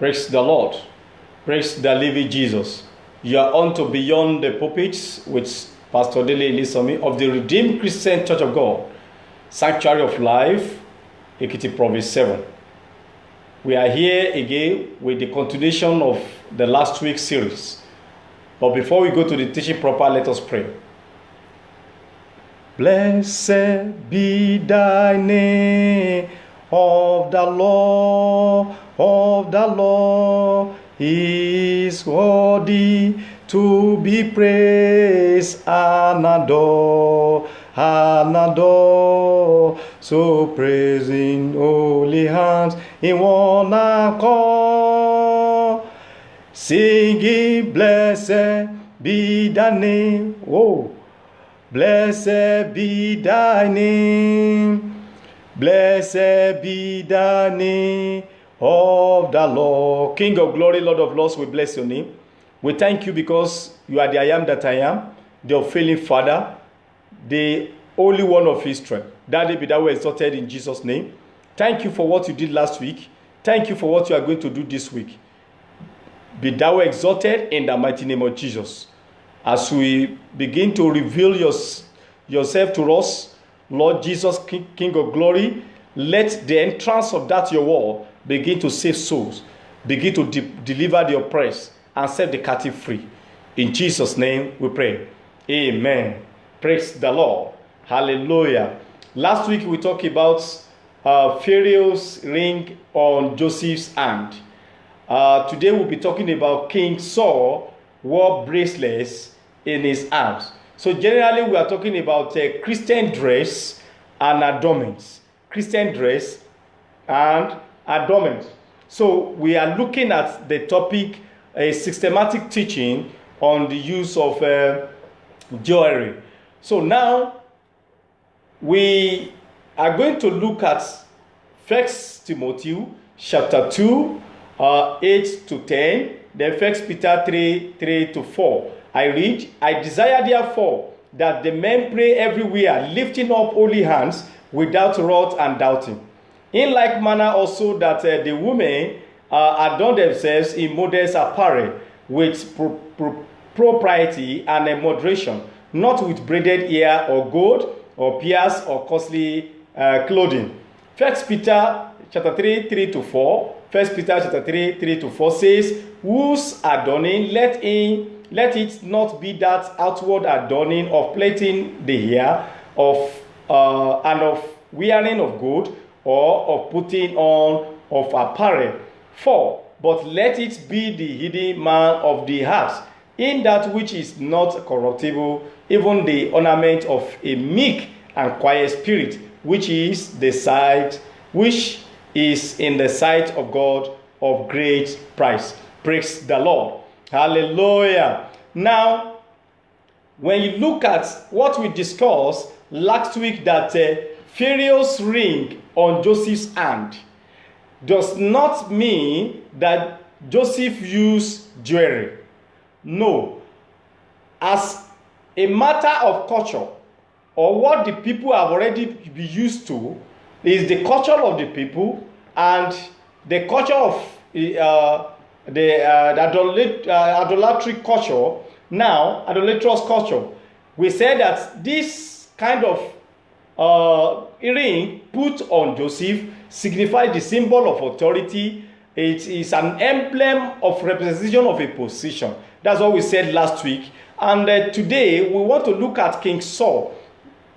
Praise the Lord. Praise the living Jesus. You are on to Beyond the Pulpits with Pastor Dele Ilisomi of the Redeemed Christian Church of God, Sanctuary of Life, Ekiti Province 7. We are here again with the continuation of the last week's series. But before we go to the teaching proper, let us pray. Blessed be thy name of the Lord, He is worthy to be praised and adored. So praising holy hands in one accord, singing, blessed be thy name. Oh, blessed be thy name. Blessed be the name of the Lord. King of glory, Lord of lords, we bless your name. We thank you because you are the I am that I am, the unfailing Father, the only one of Israel. Daddy, be thou exalted in Jesus' name. Thank you for what you did last week. Thank you for what you are going to do this week. Be thou exalted in the mighty name of Jesus. As we begin to reveal yourself to us, Lord Jesus, King of glory, let the entrance of that your word begin to save souls, begin to deliver the oppressed, and set the captive free. In Jesus' name we pray. Amen. Praise the Lord. Hallelujah. Last week we talked about Pharaoh's ring on Joseph's hand. Today we'll be talking about King Saul wore bracelets in his arms. So generally we are talking about Christian dress and adornments. Christian dress and adornments. So we are looking at the topic, a systematic teaching on the use of jewelry. So now we are going to look at 1 Timothy chapter 2, 8 to 10, then 1 Peter 3 to 4. I read, I desire therefore that the men pray everywhere, lifting up holy hands without wrath and doubting. In like manner also that the women adorn themselves in modest apparel with propriety and moderation, not with braided hair or gold or pearls or costly clothing. 1 Peter chapter 3 to 4. 1 Peter chapter 3 to 4 says, whose adorning let it not be that outward adorning of plaiting the hair of and of wearing of gold or of putting on of apparel. 4. But let it be the hidden man of the heart, in that which is not corruptible, even the ornament of a meek and quiet spirit, which is in the sight of God of great price. Praise the Lord. Hallelujah. Now, when you look at what we discussed last week, that Pharaoh's ring on Joseph's hand does not mean that Joseph used jewelry. No. As a matter of culture, or what the people have already been used to, is the culture of the people and the culture of the idolatry culture. Now, idolatrous culture. We said that this kind of ring put on Joseph signifies the symbol of authority. It is an emblem of representation of a position. That's what we said last week. And today we want to look at King Saul.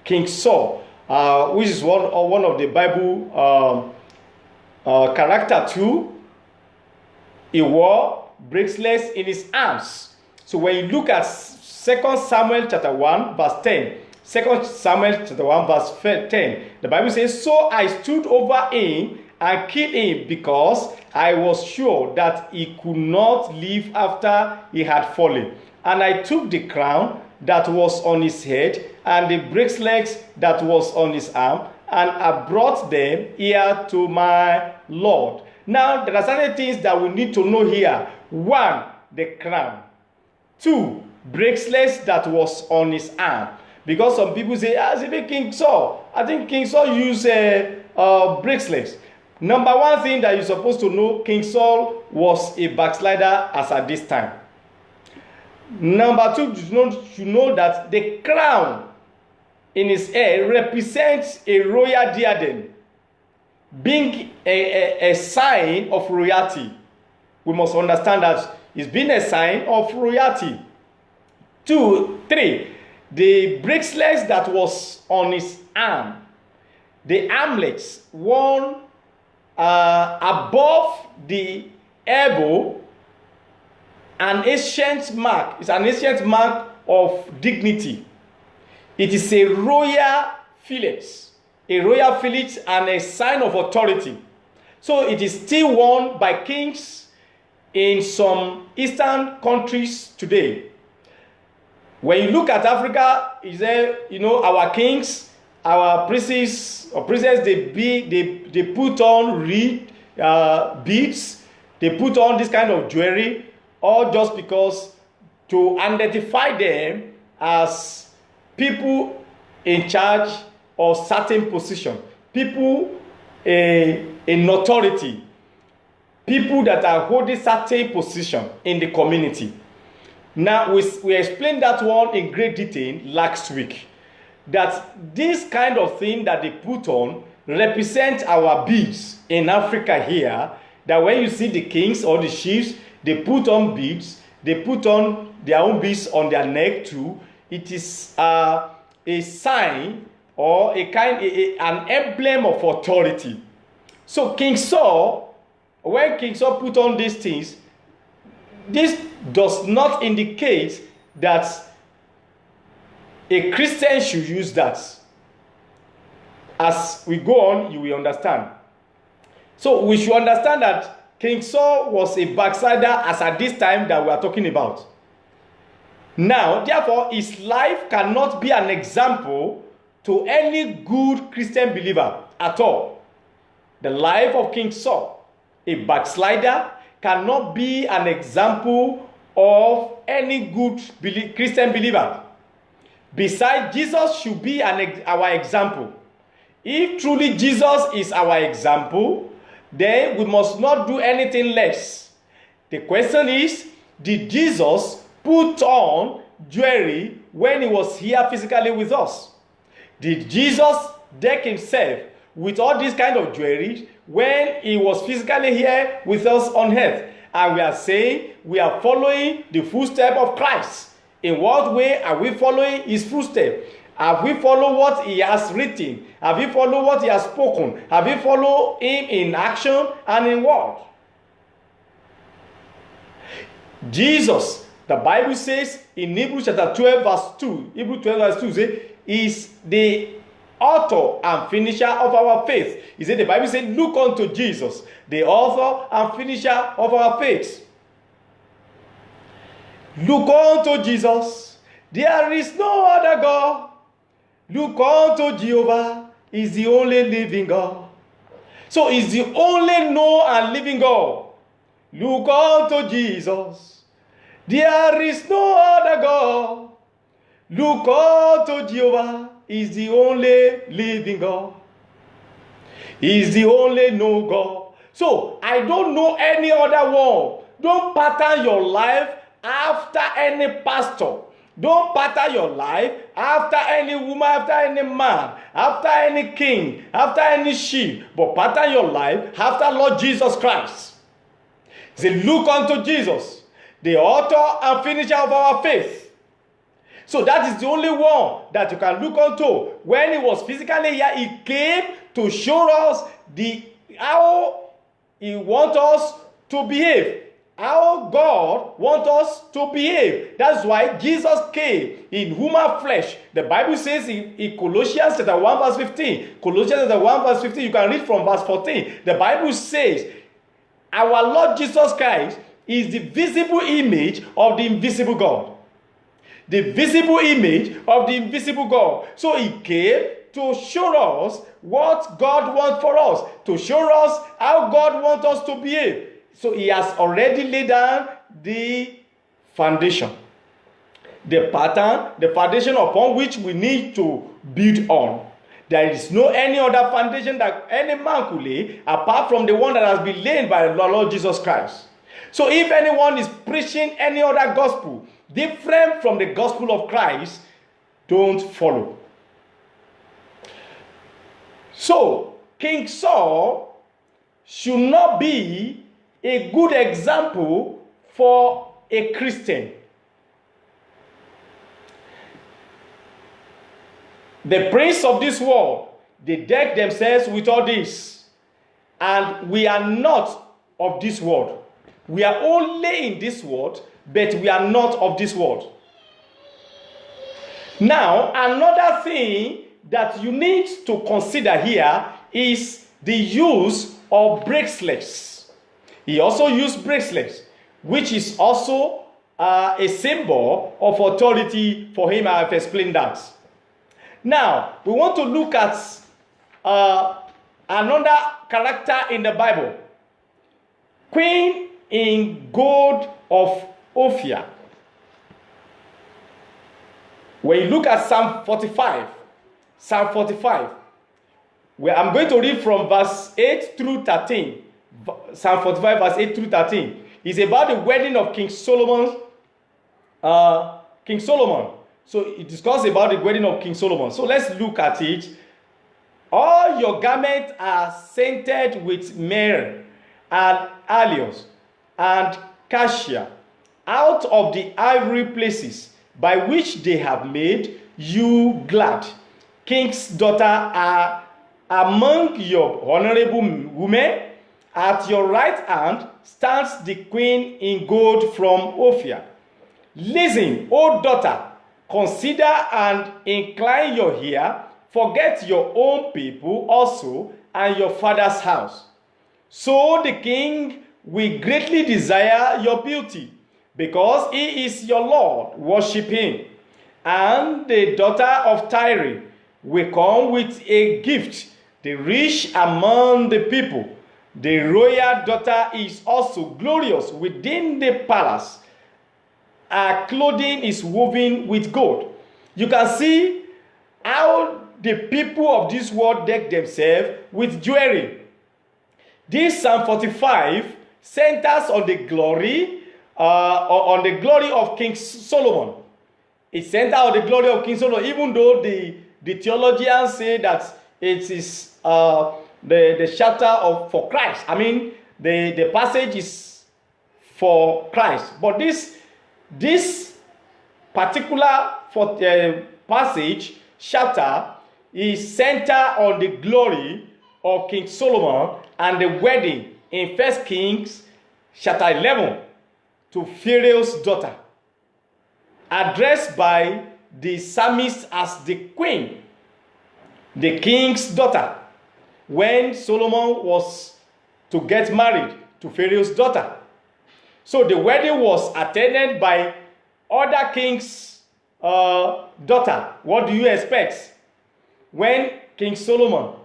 King Saul, which is one of the Bible character too. He wore bracelets in his arms. So when you look at 2 Samuel chapter 1 verse 10, 2 Samuel chapter 1 verse 10, the Bible says, so I stood over him and killed him, because I was sure that he could not live after he had fallen. And I took the crown that was on his head and the bracelets that was on his arm, and I brought them here to my Lord. Now, there are certain things that we need to know here. 1, the crown. 2, bracelets that was on his arm. Because some people say, as if King Saul, I think King Saul used bracelets. Number one thing that you're supposed to know, King Saul was a backslider as at this time. Number two, you know that the crown in his head represents a royal diadem, being a sign of royalty. We must understand that it's been a sign of royalty. 2, 3, the bracelets that was on his arm, the armlets, one above the elbow, an ancient mark. It's an ancient mark of dignity. It is a royal fillet, and a sign of authority. So it is still worn by kings in some eastern countries today. When you look at Africa, is there, our kings, our princes or princesses, they put on beads, they put on this kind of jewelry, all just because to identify them as people in charge of certain position, people in authority, people that are holding certain position in the community. Now, we explained that one in great detail last week, that this kind of thing that they put on represent our beads in Africa here, that when you see the kings or the chiefs, they put on beads, they put on their own beads on their neck too. It is a sign or an emblem of authority. So King Saul, when King Saul put on these things, this does not indicate that a Christian should use that. As we go on, you will understand. So we should understand that King Saul was a backslider as at this time that we are talking about. Now, therefore, his life cannot be an example to any good Christian believer at all. The life of King Saul, a backslider, cannot be an example of any good Christian believer. Besides, Jesus should be our example. If truly Jesus is our example, then we must not do anything less. The question is, did Jesus put on jewelry when he was here physically with us? Did Jesus deck himself with all this kind of jewelry when he was physically here with us on earth? And we are saying we are following the footsteps of Christ. In what way are we following his footsteps? Have we followed what he has written? Have we followed what he has spoken? Have we followed him in action and in word? Jesus, the Bible says in Hebrews chapter 12 verse 2, Hebrews 12 verse 2 says, is the author and finisher of our faith. He said, the Bible says, look unto Jesus, the author and finisher of our faith. Look unto Jesus, there is no other God. Look unto Jehovah, is the only living God. So he's the only known and living God. Look unto Jesus, there is no other God. Look unto Jehovah, is the only living God. He's the only known God. So I don't know any other one. Don't pattern your life after any pastor. Don't pattern your life after any woman, after any man, after any king, after any chief, but pattern your life after Lord Jesus Christ. Say, look unto Jesus, the author and finisher of our faith. So that is the only one that you can look unto. When he was physically here, he came to show us how he wants us to behave. How God wants us to behave. That's why Jesus came in human flesh. The Bible says in Colossians chapter 1 verse 15. Colossians chapter 1 verse 15. You can read from verse 14. The Bible says our Lord Jesus Christ is the visible image of the invisible God. The visible image of the invisible God. So he came to show us what God wants for us. To show us how God wants us to behave. So he has already laid down the foundation, the pattern, the foundation upon which we need to build on. There is no any other foundation that any man could lay apart from the one that has been laid by the Lord Jesus Christ. So if anyone is preaching any other gospel different from the gospel of Christ, don't follow. So King Saul should not be a good example for a Christian. The prince of this world, they deck themselves with all this. And we are not of this world. We are only in this world, but we are not of this world. Now, another thing that you need to consider here is the use of bracelets. He also used bracelets, which is also a symbol of authority for him. I have explained that. Now, we want to look at another character in the Bible. Queen in gold of Ophir. When you look at Psalm 45, where I'm going to read from verse 8 through 13. Psalm 45, verse 8 through 13. It's about the wedding of King Solomon. So it discusses about the wedding of King Solomon. So let's look at it. All your garments are scented with myrrh and aloes and cassia out of the ivory places by which they have made you glad. King's daughter are among your honorable women. At your right hand stands the queen in gold from Ophir. Listen, O daughter, consider and incline your ear. Forget your own people also and your father's house. So the king will greatly desire your beauty, because he is your Lord. Worship him. And the daughter of Tyre will come with a gift, the rich among the people. The royal daughter is also glorious within the palace. Her clothing is woven with gold. You can see how the people of this world deck themselves with jewelry. This Psalm 45 centers on the glory of King Solomon. It centers on the glory of King Solomon, even though the theologians say that it is the chapter for Christ. I mean, the passage is for Christ. But this particular passage, chapter, is centered on the glory of King Solomon and the wedding in 1 Kings chapter 11 to Pharaoh's daughter, addressed by the psalmist as the queen, the king's daughter, when Solomon was to get married to Pharaoh's daughter. So the wedding was attended by other king's daughter. What do you expect when King Solomon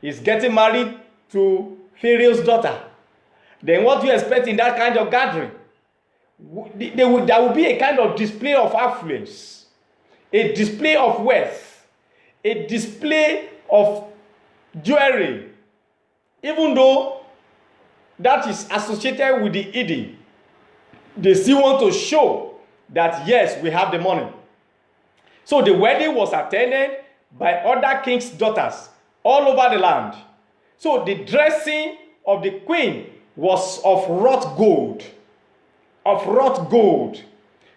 is getting married to Pharaoh's daughter? Then what do you expect in that kind of gathering? There will be a kind of display of affluence, a display of wealth, a display of jewelry, even though that is associated with the Eden. They still want to show that yes, we have the money. So the wedding was attended by other king's daughters all over the land. So the dressing of the queen was of wrought gold. Of wrought gold.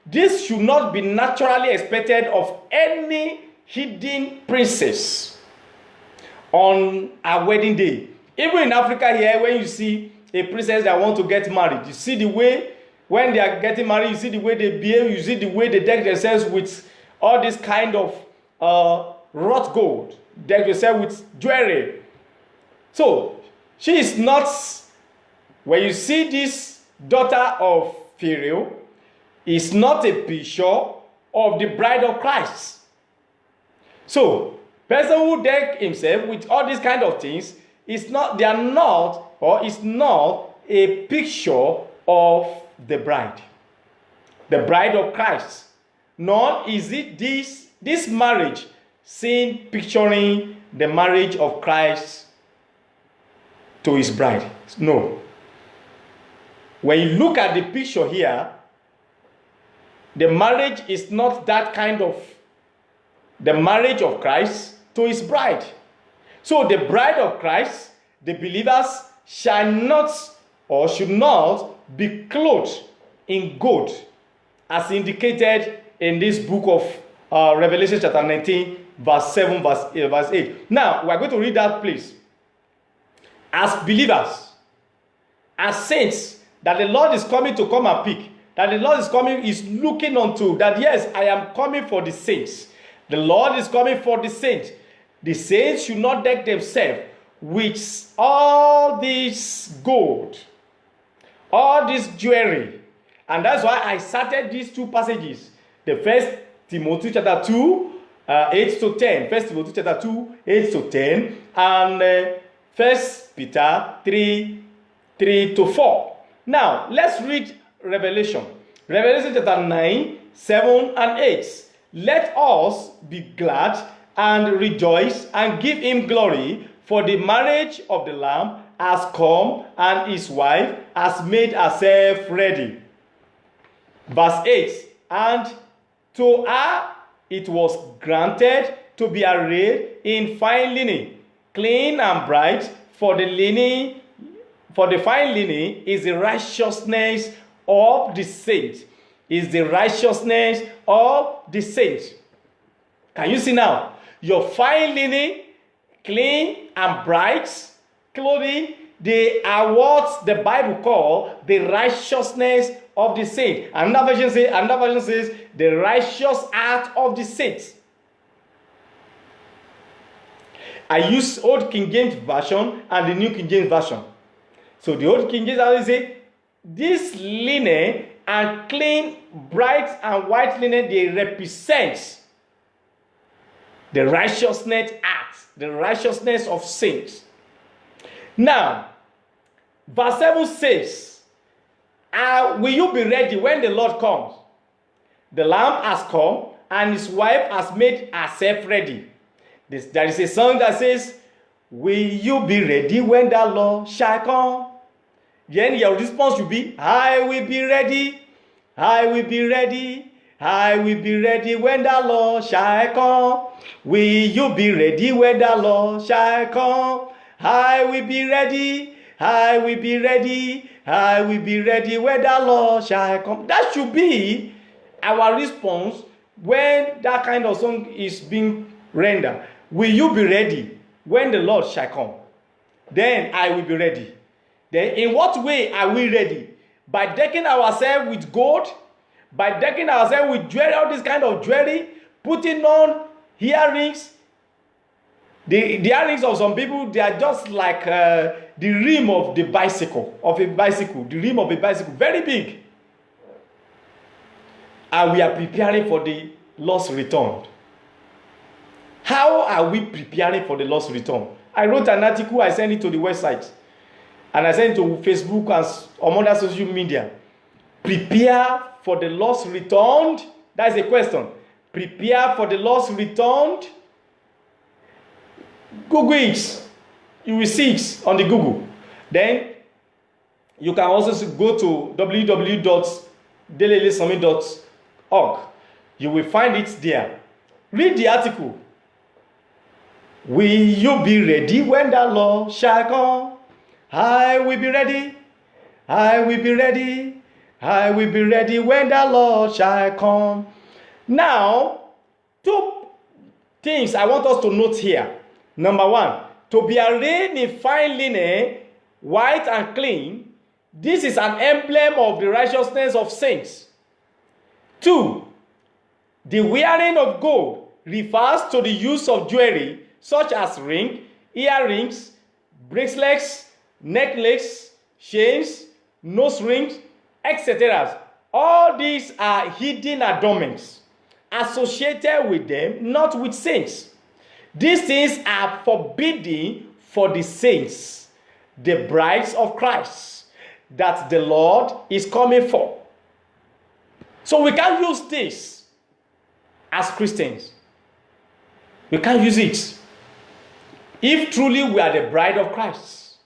This should not be naturally expected of any hidden princess on a wedding day. Even in Africa here, when you see a princess that want to get married, you see the way when they are getting married, you see the way they behave, you see the way they deck themselves with all this kind of wrought gold, deck themselves with jewelry. So she is not, when you see this daughter of Pharaoh, is not a picture of the bride of Christ. So person who deck himself with all these kind of things is not, they are not, or is not a picture of the bride of Christ. Nor is it this marriage seen picturing the marriage of Christ to his bride. No. When you look at the picture here, the marriage is not that kind of the marriage of Christ to his bride. So the bride of Christ, the believers, shall not or should not be clothed in gold, as indicated in this book of Revelation chapter 19, verse 7, verse 8. Now, we are going to read that place. As believers, as saints, that the Lord is coming to come and pick, that the Lord is coming, is looking unto, that yes, I am coming for the saints. The Lord is coming for the saints. The saints should not deck themselves with all this gold, all this jewelry. And that's why I started these two passages. The first Timothy chapter 2, 8 to 10. First Timothy chapter 2, 8 to 10. And First Peter 3, 3 to 4. Now, let's read Revelation. Revelation chapter 9, 7 and 8. Let us be glad and rejoice and give him glory, for the marriage of the Lamb has come, and his wife has made herself ready. Verse 8. And to her it was granted to be arrayed in fine linen, clean and bright, for the fine linen is the righteousness of the saints. Is the righteousness of the saints. Can you see now? Your fine linen, clean and bright clothing, they are what the Bible calls the righteousness of the saints. Another version says the righteous act of the saints. I use Old King James Version and the New King James Version. So the Old King James Version says, this linen and clean, bright and white linen, they represent the righteousness act, the righteousness of saints. Now, verse 7 says, will you be ready when the Lord comes? The Lamb has come, and his wife has made herself ready. There is a song that says, will you be ready when the Lord shall come? Then your response should be, I will be ready, I will be ready, I will be ready when the Lord shall come. Will you be ready when the Lord shall come? I will be ready, I will be ready, I will be ready when the Lord shall come. That should be our response when that kind of song is being rendered. Will you be ready when the Lord shall come? Then I will be ready. Then in what way are we ready? By decking ourselves with gold, by decking ourselves with jewelry, all this kind of jewelry, putting on earrings. The earrings of some people, they are just like the rim of the bicycle, the rim of a bicycle, very big. And we are preparing for the Lord's return. How are we preparing for the Lord's return? I wrote an article, I sent it to the website, and I sent it to Facebook and on other social media. Prepare for the Lord's return. That is a question. Prepare for the Lord's return. Google it. You will see it on the Google. Then you can also go to www.dailylesonme.org. You will find it there. Read the article. Will you be ready when the Lord shall come? I will be ready. I will be ready. I will be ready when the Lord shall come. Now, two things I want us to note here. Number one, to be arrayed in fine linen, white and clean, this is an emblem of the righteousness of saints. Two, the wearing of gold refers to the use of jewelry such as ring, earrings, bracelets, necklaces, chains, nose rings, etc. All these are hidden adornments associated with them, not with saints. These things are forbidden for the saints, the brides of Christ, that the Lord is coming for. So we can't use this as Christians. We can't use it. If truly we are the bride of Christ,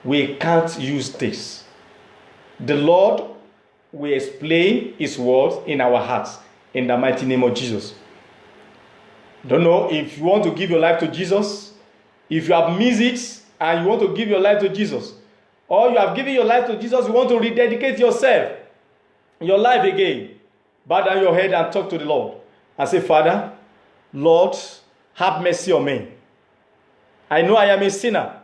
we can't use this. The Lord will explain his words in our hearts in the mighty name of Jesus. Don't know if you want to give your life to Jesus, if you have missed it and you want to give your life to Jesus, or you have given your life to Jesus, you want to rededicate yourself, your life again, bow down your head and talk to the Lord and say, Father, Lord, have mercy on me. I know I am a sinner.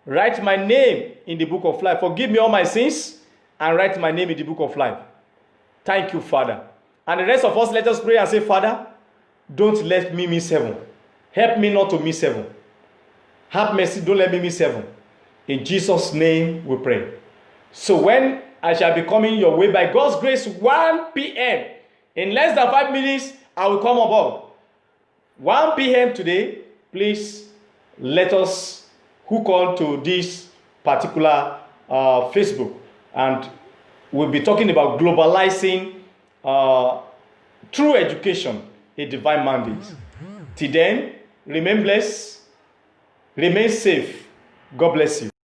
Write my name in the book of life. Forgive me all my sins and write my name in the book of life. Thank you, Father. And the rest of us, let us pray and say, Father, don't let me miss heaven. Help me not to miss heaven. Have mercy, don't let me miss heaven. In Jesus' name we pray. So when I shall be coming your way, by God's grace, 1 p.m., in less than 5 minutes, I will come aboard. 1 p.m. today, please let us hook on to this particular Facebook, and we'll be talking about globalizing true education, a divine mandate. Till then, remain blessed, remain safe. God bless you.